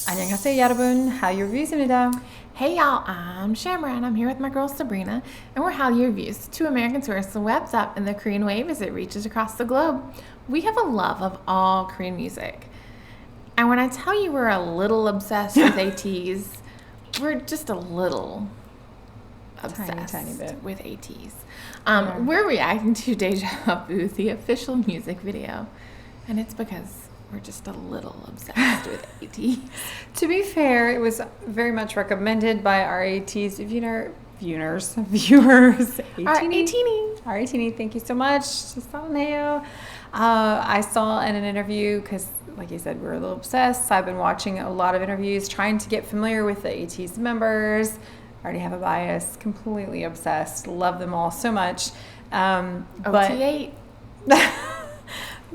안녕하세요 여러분, Hallyu Reviews입니다. Hey y'all, I'm Shamra and I'm here with my girl Sabrina, and we're Hallyu Reviews, two American tourists the web's up in the Korean wave as it reaches across the globe. We have a love of all Korean music. And when I tell you we're a little obsessed with ATEEZ, we're just a little obsessed tiny bit. with ATEEZ. We're reacting to Deja Vu, the official music video, and it's because we're just a little obsessed with ATEEZ. To be fair, it was very much recommended by our ATEEZ viewers. Our ATEEZ, thank you so much. I saw in an interview, because like you said, we're a little obsessed. I've been watching a lot of interviews, trying to get familiar with the ATEEZ members. I already have a bias, completely obsessed, love them all so much. OT8.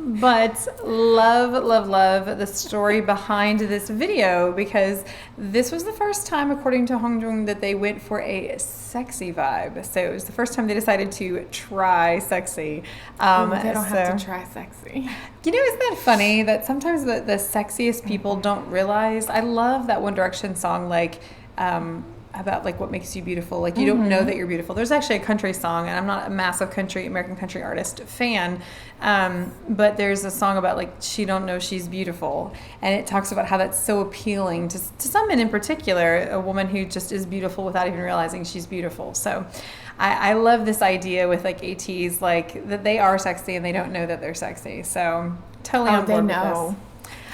But love the story behind this video, because this was the first time, according to Hongjung, that they went for a sexy vibe. So it was the first time they decided to try sexy. They don't have to try sexy. You know, isn't that funny that sometimes the sexiest people don't realize? I love that One Direction song, like, about like what makes you beautiful. Like, you don't know that you're beautiful. There's actually a country song, and I'm not a massive American country artist fan, but there's a song about like she don't know she's beautiful, and it talks about how that's so appealing to some men in particular, a woman who just is beautiful without even realizing she's beautiful. So I love this idea with like ATEEZ, like that they are sexy and they don't know that they're sexy. So totally on board with this.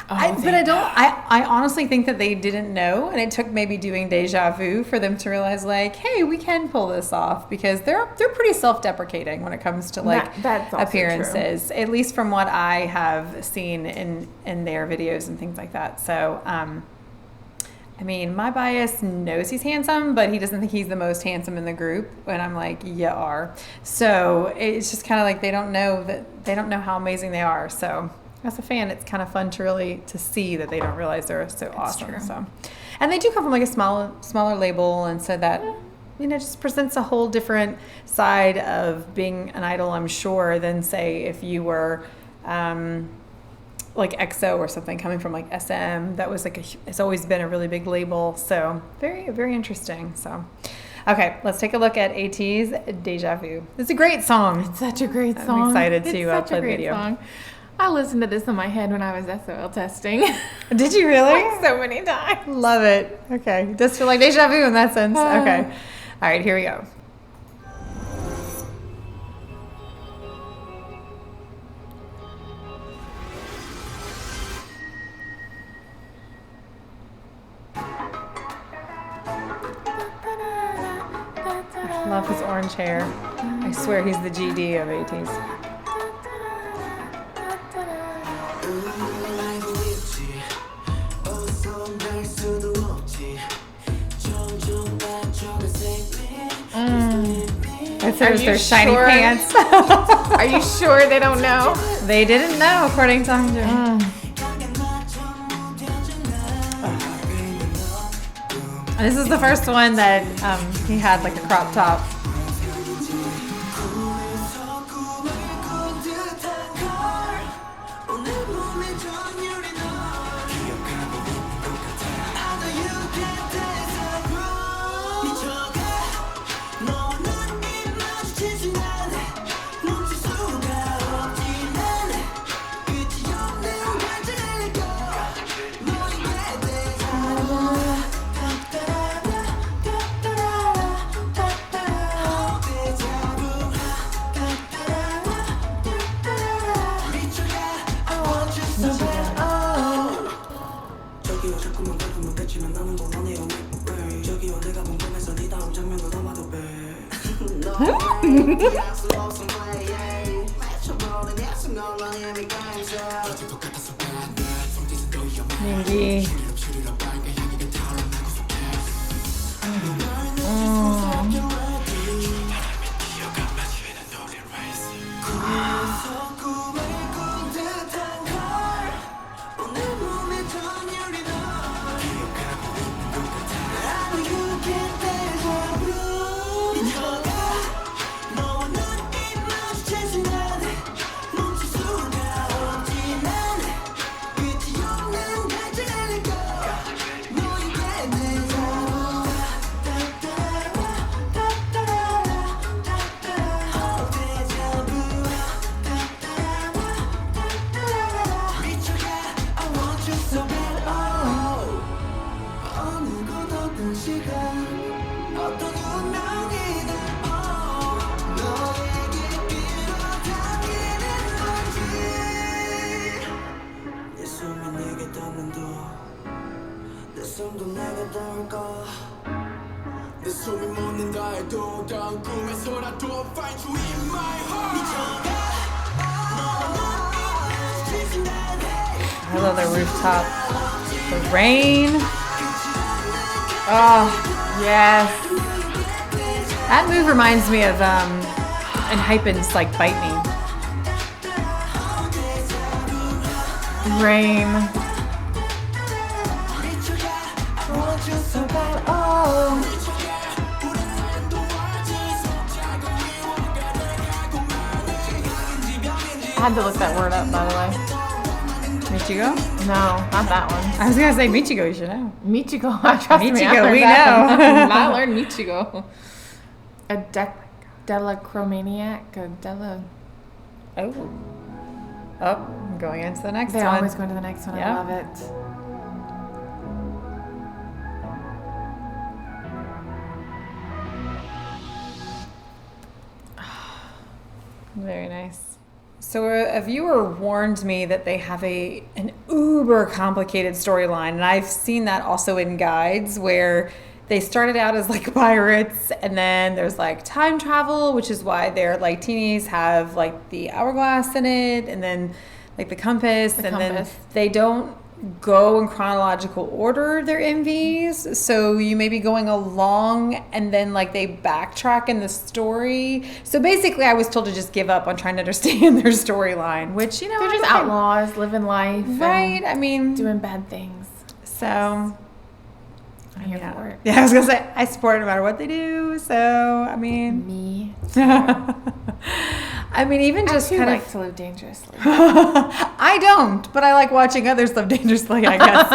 I honestly think that they didn't know, and it took maybe doing Deja Vu for them to realize, like, hey, we can pull this off, because they're pretty self-deprecating when it comes to like that's appearances, at least from what I have seen in their videos and things like that. So I mean, my bias knows he's handsome, but he doesn't think he's the most handsome in the group, and I'm like, you are. So it's just kind of like they don't know how amazing they are. So as a fan, it's kind of fun to see that they don't realize they're so awesome. True. So, and they do come from like a smaller label, and so that just presents a whole different side of being an idol, I'm sure, than say if you were like EXO or something, coming from like SM. That was like it's always been a really big label. So very, very interesting. So. Okay, let's take a look at ATEEZ Deja Vu. It's a great song. It's such a great song. I'm excited to play the great video. Song. I listened to this in my head when I was SOL testing. Did you really? Like so many times. Love it. Okay, just feel like deja vu in that sense. Okay. All right, here we go. I love his orange hair. I swear he's the GD of ATEEZ. Their shiny pants. Are you sure they don't know? They didn't know, according to Hongjung. This is the first one that he had like a crop top. Mingy. I love the rooftop. The rain. Oh, yes. That move reminds me of and Hypen's like Bite Me. Rain. I had to look that word up, by the way. Michigo? No, not that one. I was gonna say Michigo, you should know. Michigo, trust me. Michigo, we know. I learned Michigo. A delacromaniac, a dela. Oh. Oh, I'm going into the next They one. always go to the next one. Yep. I love it. Very nice. So a viewer warned me that they have an uber complicated storyline, and I've seen that also in guides where they started out as like pirates, and then there's like time travel, which is why their like teenies have like the hourglass in it, and then like the compass, then they don't go in chronological order, their MVs. So you may be going along and then like they backtrack in the story. So basically I was told to just give up on trying to understand their storyline, which, you know, they're just outlaws living life. Right. I mean, doing bad things. So I'm here for it. Yeah, I was going to say, I support it no matter what they do. So, I mean. Me. I mean, even just kind of to live dangerously. I don't, but I like watching others live dangerously, I guess.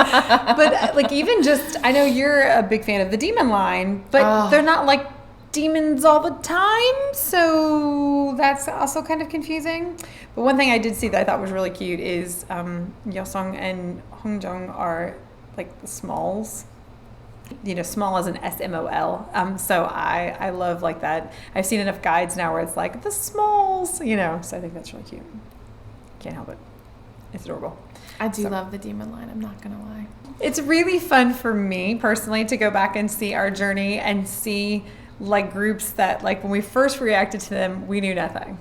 But like even just, I know you're a big fan of the demon line, but they're not like demons all the time, so that's also kind of confusing. But one thing I did see that I thought was really cute is Yosong and Hongjong are like the smalls. You know, small as an SMOL. So I love like that. I've seen enough guides now where it's like the smalls, you know, so I think that's really cute. Can't help it. It's adorable. I do love the demon line, I'm not gonna lie. It's really fun for me personally to go back and see our journey and see like groups that like when we first reacted to them, we knew nothing.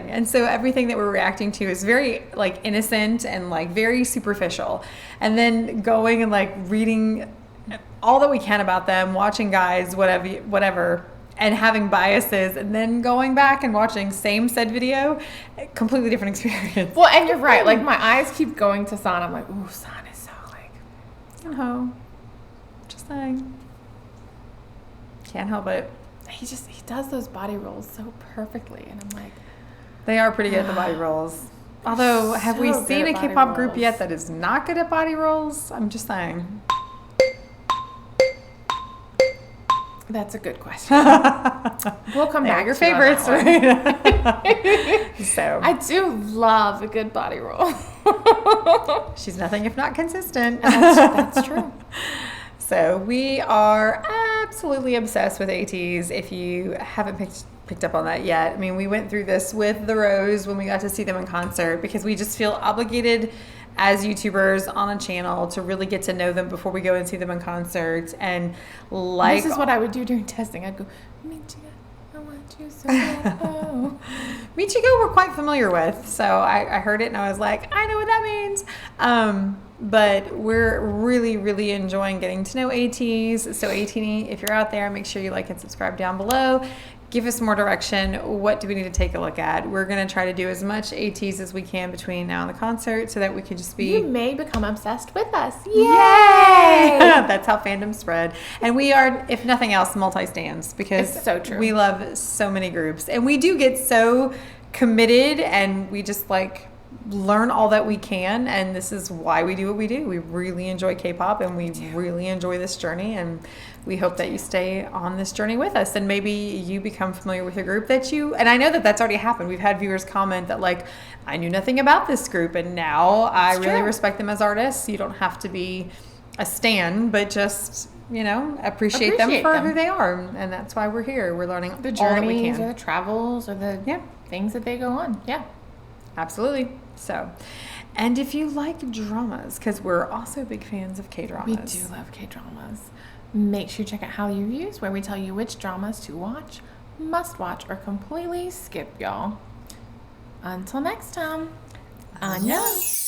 And so everything that we're reacting to is very like innocent and like very superficial. And then going and like reading all that we can about them, watching guys, whatever, and having biases, and then going back and watching same said video, completely different experience. Well, and you're right. Like my eyes keep going to San. I'm like, ooh, San is so like. Oh, just saying. Can't help it. He does those body rolls so perfectly, and I'm like. They are pretty good at the body rolls. Although, have we seen a K-pop group yet that is not good at body rolls? I'm just saying. That's a good question. We'll come back. Your favorites, right? So I do love a good body roll. She's nothing if not consistent. That's true. So we are absolutely obsessed with ATEEZ. If you haven't picked up on that yet, I mean, we went through this with The Rose when we got to see them in concert because we just feel obligated as YouTubers on a channel to really get to know them before we go and see them in concert. And like this is what I would do during testing. I'd go, Michigo, I want you so bad. Oh. Michigo we're quite familiar with, so I heard it and I was like, I know what that means. But we're really, really enjoying getting to know ATEEZ. So ATEEZ, if you're out there, make sure you like and subscribe down below. Give us more direction. What do we need to take a look at? We're going to try to do as much ATEEZ as we can between now and the concert so that we can just be... You may become obsessed with us. Yay! That's how fandom spread. And we are, if nothing else, multi-stans because it's so true. We love so many groups. And we do get so committed and we just like learn all that we can, and this is why we do what we do. We really enjoy K-pop and we really enjoy this journey, and we hope that you stay on this journey with us and maybe you become familiar with a group that you, and I know that that's already happened. We've had viewers comment that like, I knew nothing about this group and now I really respect them as artists. You don't have to be a stan, but just, you know, appreciate them for who they are, and that's why we're here. We're learning the journeys all that we can. or the travels or the things that they go on. Yeah. Absolutely. So, and if you like dramas, because we're also big fans of K-dramas. We do love K-dramas. Make sure you check out Hallyu Reviews, where we tell you which dramas to watch must watch or completely skip, y'all. Until next time, annyeong!